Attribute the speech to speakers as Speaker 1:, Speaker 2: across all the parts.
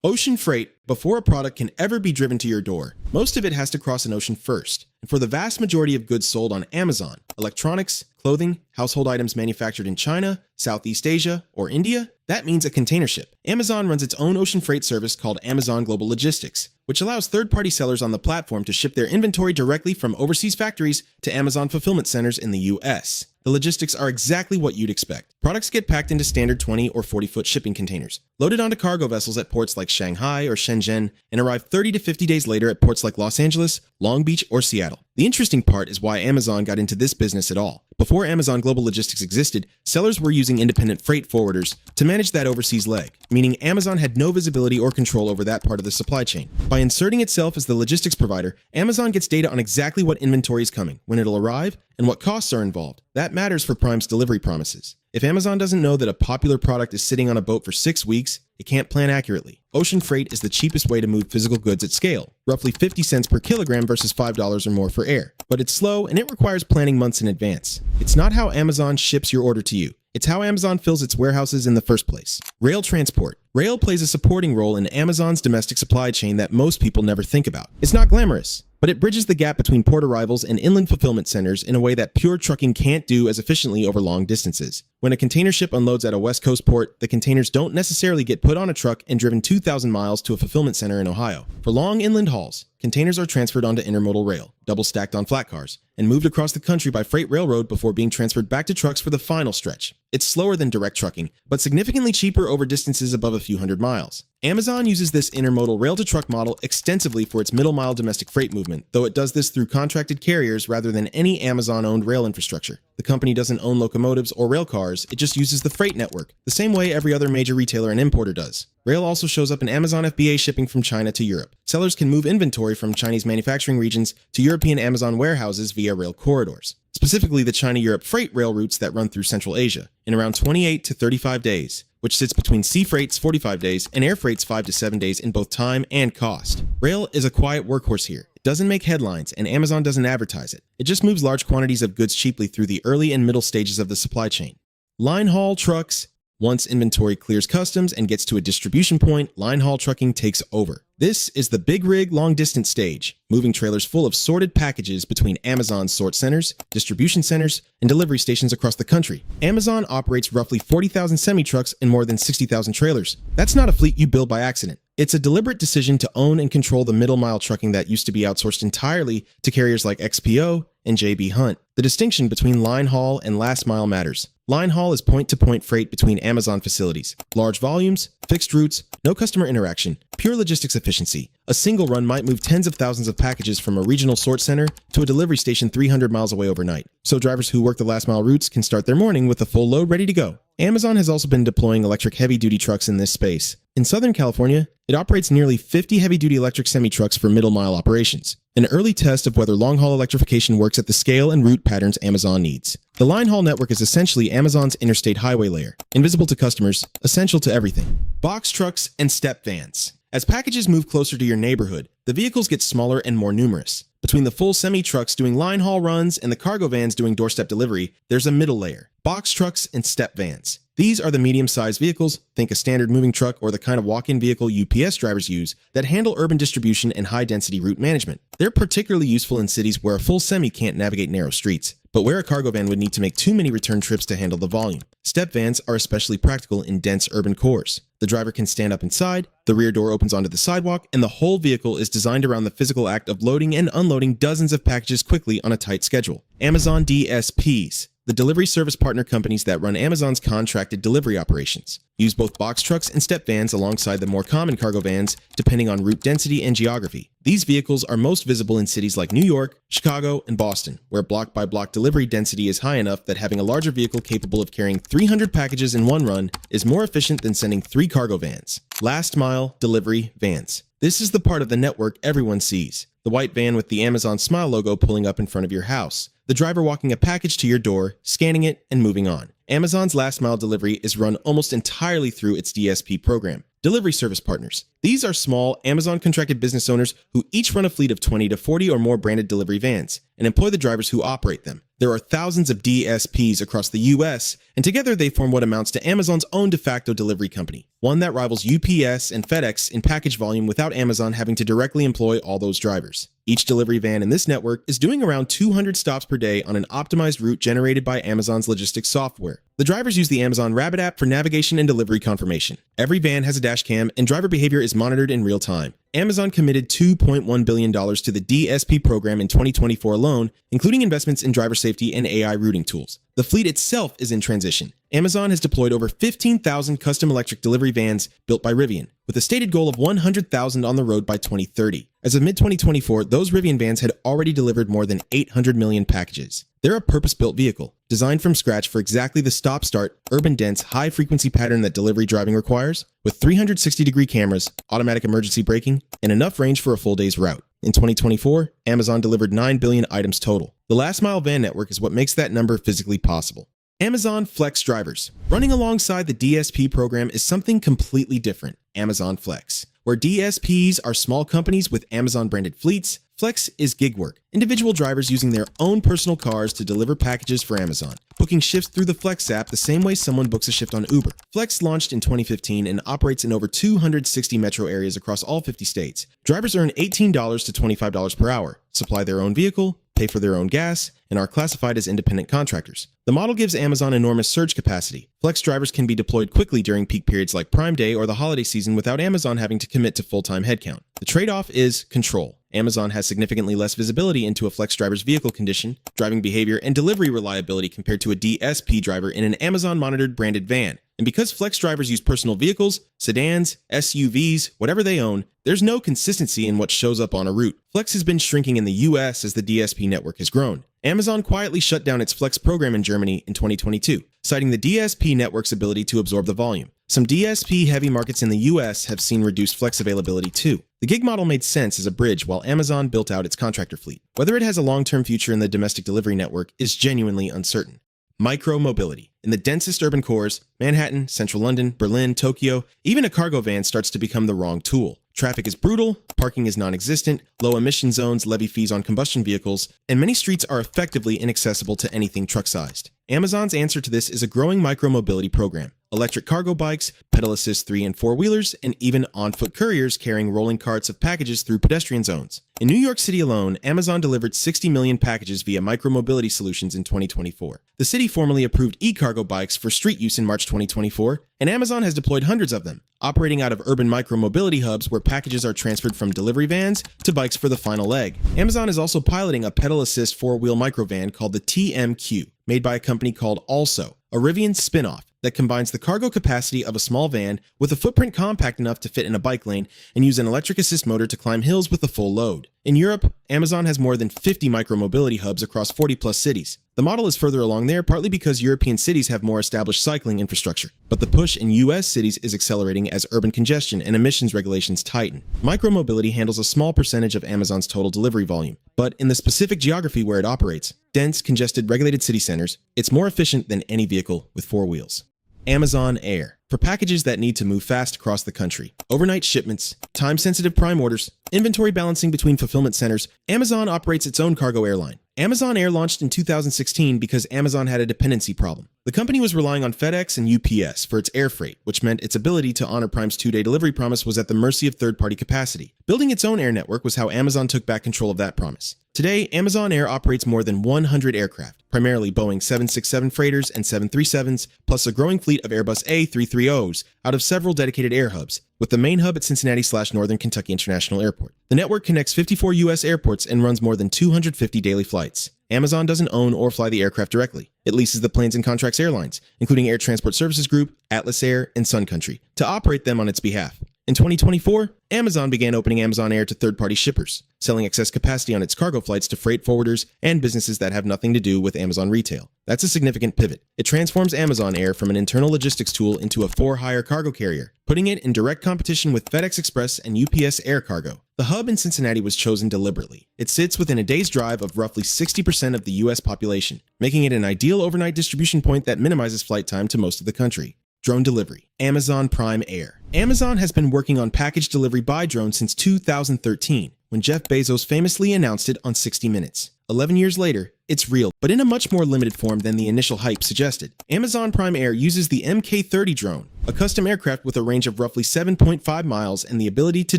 Speaker 1: Ocean freight, before a product can ever be driven to your door, most of it has to cross an ocean first. And for the vast majority of goods sold on Amazon, electronics, clothing, household items manufactured in China, Southeast Asia, or India, that means a container ship. Amazon runs its own ocean freight service called Amazon Global Logistics, which allows third-party sellers on the platform to ship their inventory directly from overseas factories to Amazon fulfillment centers in the US. The logistics are exactly what you'd expect. Products get packed into standard 20 or 40-foot shipping containers, loaded onto cargo vessels at ports like Shanghai or Shenzhen, and arrive 30 to 50 days later at ports like Los Angeles, Long Beach, or Seattle. The interesting part is why Amazon got into this business at all. Before Amazon Global Logistics existed, sellers were using independent freight forwarders to manage that overseas leg, meaning Amazon had no visibility or control over that part of the supply chain. By inserting itself as the logistics provider, Amazon gets data on exactly what inventory is coming, when it'll arrive, and what costs are involved. That matters for Prime's delivery promises. If Amazon doesn't know that a popular product is sitting on a boat for 6 weeks, it can't plan accurately. Ocean freight is the cheapest way to move physical goods at scale, roughly 50 cents per kilogram versus $5 or more for air. But it's slow and it requires planning months in advance. It's not how Amazon ships your order to you. It's how Amazon fills its warehouses in the first place. Rail transport. Rail plays a supporting role in Amazon's domestic supply chain that most people never think about. It's not glamorous, but it bridges the gap between port arrivals and inland fulfillment centers in a way that pure trucking can't do as efficiently over long distances. When a container ship unloads at a West Coast port, the containers don't necessarily get put on a truck and driven 2,000 miles to a fulfillment center in Ohio. For long inland hauls, containers are transferred onto intermodal rail, double stacked on flat cars, and moved across the country by freight railroad before being transferred back to trucks for the final stretch. It's slower than direct trucking, but significantly cheaper over distances above a few hundred miles. Amazon uses this intermodal rail-to-truck model extensively for its middle-mile domestic freight movement, though it does this through contracted carriers rather than any Amazon-owned rail infrastructure. The company doesn't own locomotives or rail cars, it just uses the freight network, the same way every other major retailer and importer does. Rail also shows up in Amazon FBA shipping from China to Europe. Sellers can move inventory from Chinese manufacturing regions to European Amazon warehouses via rail corridors, specifically the China-Europe freight rail routes that run through Central Asia, in around 28 to 35 days, which sits between sea freight's 45 days and air freight's 5 to 7 days in both time and cost. Rail is a quiet workhorse here. It doesn't make headlines, and Amazon doesn't advertise it. It just moves large quantities of goods cheaply through the early and middle stages of the supply chain. Line haul trucks. Once inventory clears customs and gets to a distribution point, line haul trucking takes over. This is the big rig long distance stage, moving trailers full of sorted packages between Amazon's sort centers, distribution centers, and delivery stations across the country. Amazon operates roughly 40,000 semi-trucks and more than 60,000 trailers. That's not a fleet you build by accident. It's a deliberate decision to own and control the middle-mile trucking that used to be outsourced entirely to carriers like XPO and J.B. Hunt. The distinction between line haul and last mile matters. Line haul is point-to-point freight between Amazon facilities. Large volumes, fixed routes, no customer interaction, pure logistics efficiency. A single run might move tens of thousands of packages from a regional sort center to a delivery station 300 miles away overnight, so drivers who work the last mile routes can start their morning with a full load ready to go. Amazon has also been deploying electric heavy-duty trucks in this space. In Southern California, it operates nearly 50 heavy-duty electric semi-trucks for middle-mile operations, an early test of whether long-haul electrification works at the scale and route patterns Amazon needs. The line haul network is essentially Amazon's interstate highway layer, invisible to customers, essential to everything. Box trucks and step vans. As packages move closer to your neighborhood, the vehicles get smaller and more numerous. Between the full semi-trucks doing line haul runs and the cargo vans doing doorstep delivery, there's a middle layer, box trucks and step vans. These are the medium-sized vehicles, think a standard moving truck or the kind of walk-in vehicle UPS drivers use, that handle urban distribution and high-density route management. They're particularly useful in cities where a full semi can't navigate narrow streets, but where a cargo van would need to make too many return trips to handle the volume. Step vans are especially practical in dense urban cores. The driver can stand up inside, the rear door opens onto the sidewalk, and the whole vehicle is designed around the physical act of loading and unloading dozens of packages quickly on a tight schedule. Amazon DSPs, the delivery service partner companies that run Amazon's contracted delivery operations, use both box trucks and step vans alongside the more common cargo vans, depending on route density and geography. These vehicles are most visible in cities like New York, Chicago, and Boston, where block-by-block delivery density is high enough that having a larger vehicle capable of carrying 300 packages in one run is more efficient than sending 3 cargo vans. Last mile delivery vans. This is the part of the network everyone sees. The white van with the Amazon Smile logo pulling up in front of your house. The driver walking a package to your door, scanning it, and moving on. Amazon's last mile delivery is run almost entirely through its DSP program, Delivery Service Partners. These are small, Amazon-contracted business owners who each run a fleet of 20 to 40 or more branded delivery vans and employ the drivers who operate them. There are thousands of DSPs across the US, and together they form what amounts to Amazon's own de facto delivery company. one that rivals UPS and FedEx in package volume without Amazon having to directly employ all those drivers. Each delivery van in this network is doing around 200 stops per day on an optimized route generated by Amazon's logistics software. The drivers use the Amazon Rabbit app for navigation and delivery confirmation. Every van has a dash cam, and driver behavior is monitored in real time. Amazon committed $2.1 billion to the DSP program in 2024 alone, including investments in driver safety and AI routing tools. The fleet itself is in transition. Amazon has deployed over 15,000 custom electric delivery vans built by Rivian, with a stated goal of 100,000 on the road by 2030. As of mid-2024, those Rivian vans had already delivered more than 800 million packages. They're a purpose-built vehicle, designed from scratch for exactly the stop-start, urban-dense, high-frequency pattern that delivery driving requires, with 360-degree cameras, automatic emergency braking, and enough range for a full day's route. In 2024, Amazon delivered 9 billion items total. The last-mile van network is what makes that number physically possible. Amazon Flex drivers. Running alongside the DSP program is something completely different, Amazon Flex. Where DSPs are small companies with Amazon-branded fleets, Flex is gig work, individual drivers using their own personal cars to deliver packages for Amazon, booking shifts through the Flex app the same way someone books a shift on Uber. Flex launched in 2015 and operates in over 260 metro areas across all 50 states. Drivers earn $18 to $25 per hour, supply their own vehicle, pay for their own gas, and are classified as independent contractors. The model gives Amazon enormous surge capacity. Flex drivers can be deployed quickly during peak periods like Prime Day or the holiday season without Amazon having to commit to full-time headcount. The trade-off is control. Amazon has significantly less visibility into a Flex driver's vehicle condition, driving behavior, and delivery reliability compared to a DSP driver in an Amazon-monitored branded van. And because Flex drivers use personal vehicles, sedans, SUVs, whatever they own, there's no consistency in what shows up on a route. Flex has been shrinking in the US as the DSP network has grown. Amazon quietly shut down its Flex program in Germany in 2022, citing the DSP network's ability to absorb the volume. Some DSP-heavy markets in the US have seen reduced Flex availability too. The gig model made sense as a bridge while Amazon built out its contractor fleet. Whether it has a long-term future in the domestic delivery network is genuinely uncertain. Micro-mobility. In the densest urban cores, Manhattan, Central London, Berlin, Tokyo, even a cargo van starts to become the wrong tool. Traffic is brutal, parking is non-existent, low emission zones levy fees on combustion vehicles, and many streets are effectively inaccessible to anything truck-sized. Amazon's answer to this is a growing micro-mobility program. Electric cargo bikes, pedal assist 3- and 4-wheelers, and even on-foot couriers carrying rolling carts of packages through pedestrian zones. In New York City alone, Amazon delivered 60 million packages via micro-mobility solutions in 2024. The city formally approved e-cargo bikes for street use in March 2024, and Amazon has deployed hundreds of them, operating out of urban micro-mobility hubs where packages are transferred from delivery vans to bikes for the final leg. Amazon is also piloting a pedal assist 4-wheel microvan called the TMQ, made by a company called Also, a Rivian spin-off that combines the cargo capacity of a small van with a footprint compact enough to fit in a bike lane and use an electric assist motor to climb hills with a full load. In Europe, Amazon has more than 50 micro-mobility hubs across 40-plus cities. The model is further along there partly because European cities have more established cycling infrastructure, but the push in US cities is accelerating as urban congestion and emissions regulations tighten. Micro-mobility handles a small percentage of Amazon's total delivery volume, but in the specific geography where it operates, dense, congested, regulated city centers, it's more efficient than any vehicle with 4 wheels. Amazon Air. For packages that need to move fast across the country, overnight shipments, time-sensitive prime orders, inventory balancing between fulfillment centers, Amazon operates its own cargo airline. Amazon Air launched in 2016 because Amazon had a dependency problem. The company was relying on FedEx and UPS for its air freight, which meant its ability to honor Prime's 2-day delivery promise was at the mercy of third-party capacity. Building its own air network was how Amazon took back control of that promise. Today, Amazon Air operates more than 100 aircraft, primarily Boeing 767 freighters and 737s, plus a growing fleet of Airbus A330s out of several dedicated air hubs, with the main hub at Cincinnati/Northern Kentucky International Airport. The network connects 54 U.S. airports and runs more than 250 daily flights. Amazon doesn't own or fly the aircraft directly. It leases the planes and contracts airlines, including Air Transport Services Group, Atlas Air, and Sun Country, to operate them on its behalf. In 2024, Amazon began opening Amazon Air to third-party shippers, selling excess capacity on its cargo flights to freight forwarders and businesses that have nothing to do with Amazon retail. That's a significant pivot. It transforms Amazon Air from an internal logistics tool into a for-hire cargo carrier, putting it in direct competition with FedEx Express and UPS Air Cargo. The hub in Cincinnati was chosen deliberately. It sits within a day's drive of roughly 60% of the U.S. population, making it an ideal overnight distribution point that minimizes flight time to most of the country. Drone delivery. Amazon Prime Air. Amazon has been working on package delivery by drone since 2013, when Jeff Bezos famously announced it on 60 Minutes. 11 years later, it's real, but in a much more limited form than the initial hype suggested. Amazon Prime Air uses the MK30 drone, a custom aircraft with a range of roughly 7.5 miles and the ability to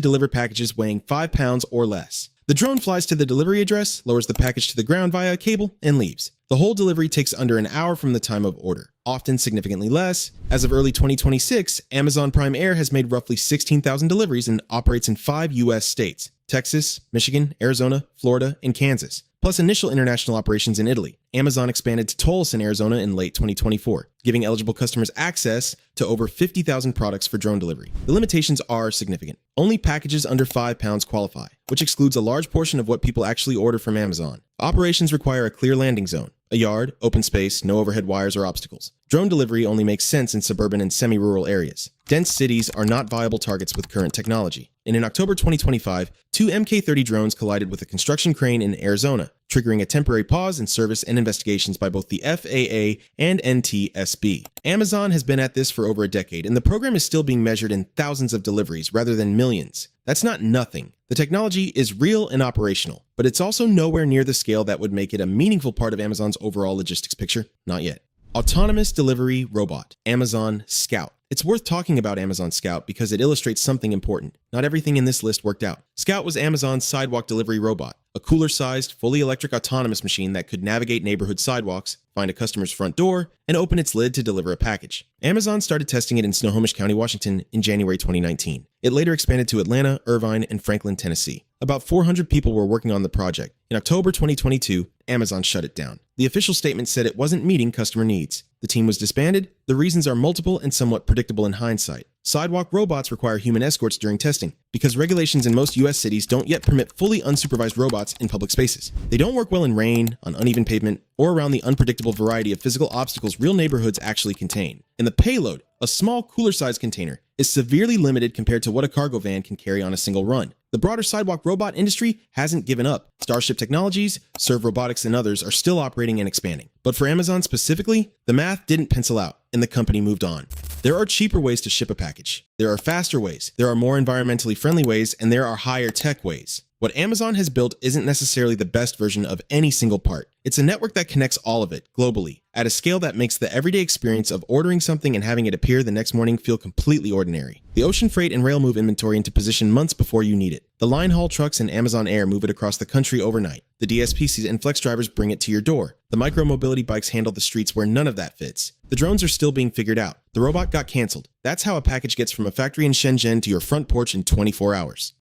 Speaker 1: deliver packages weighing 5 pounds or less. The drone flies to the delivery address, lowers the package to the ground via a cable, and leaves. The whole delivery takes under an hour from the time of order, often significantly less. As of early 2026, Amazon Prime Air has made roughly 16,000 deliveries and operates in 5 U.S. states: Texas, Michigan, Arizona, Florida, and Kansas, plus initial international operations in Italy. Amazon expanded to Tulsa in Arizona in late 2024, giving eligible customers access to over 50,000 products for drone delivery. The limitations are significant. Only packages under 5 pounds qualify, which excludes a large portion of what people actually order from Amazon. Operations require a clear landing zone, a yard, open space, no overhead wires or obstacles. Drone delivery only makes sense in suburban and semi-rural areas. Dense cities are not viable targets with current technology. And in October 2025, 2 MK30 drones collided with a construction crane in Arizona, triggering a temporary pause in service and investigations by both the FAA and NTSB. Amazon has been at this for over a decade, and the program is still being measured in thousands of deliveries rather than millions. That's not nothing. The technology is real and operational, but it's also nowhere near the scale that would make it a meaningful part of Amazon's overall logistics picture. Not yet. Autonomous delivery robot, Amazon Scout. It's worth talking about Amazon Scout because it illustrates something important. Not everything in this list worked out. Scout was Amazon's sidewalk delivery robot, a cooler-sized, fully electric autonomous machine that could navigate neighborhood sidewalks, find a customer's front door, and open its lid to deliver a package. Amazon started testing it in Snohomish County, Washington in January 2019. It later expanded to Atlanta, Irvine, and Franklin, Tennessee. About 400 people were working on the project. In October 2022, Amazon shut it down. The official statement said it wasn't meeting customer needs. The team was disbanded. The reasons are multiple and somewhat predictable in hindsight. Sidewalk robots require human escorts during testing because regulations in most U.S. cities don't yet permit fully unsupervised robots in public spaces. They don't work well in rain, on uneven pavement, or around the unpredictable variety of physical obstacles real neighborhoods actually contain. And the payload, a small, cooler-sized container, is severely limited compared to what a cargo van can carry on a single run. The broader sidewalk robot industry hasn't given up. Starship Technologies, Serve Robotics, and others are still operating and expanding. But for Amazon specifically, the math didn't pencil out, and the company moved on. There are cheaper ways to ship a package. There are faster ways. There are more environmentally friendly ways, and there are higher tech ways. What Amazon has built isn't necessarily the best version of any single part. It's a network that connects all of it, globally, at a scale that makes the everyday experience of ordering something and having it appear the next morning feel completely ordinary. The ocean freight and rail move inventory into position months before you need it. The line haul trucks and Amazon Air move it across the country overnight. The DSPCs and flex drivers bring it to your door. The micro-mobility bikes handle the streets where none of that fits. The drones are still being figured out. The robot got canceled. That's how a package gets from a factory in Shenzhen to your front porch in 24 hours.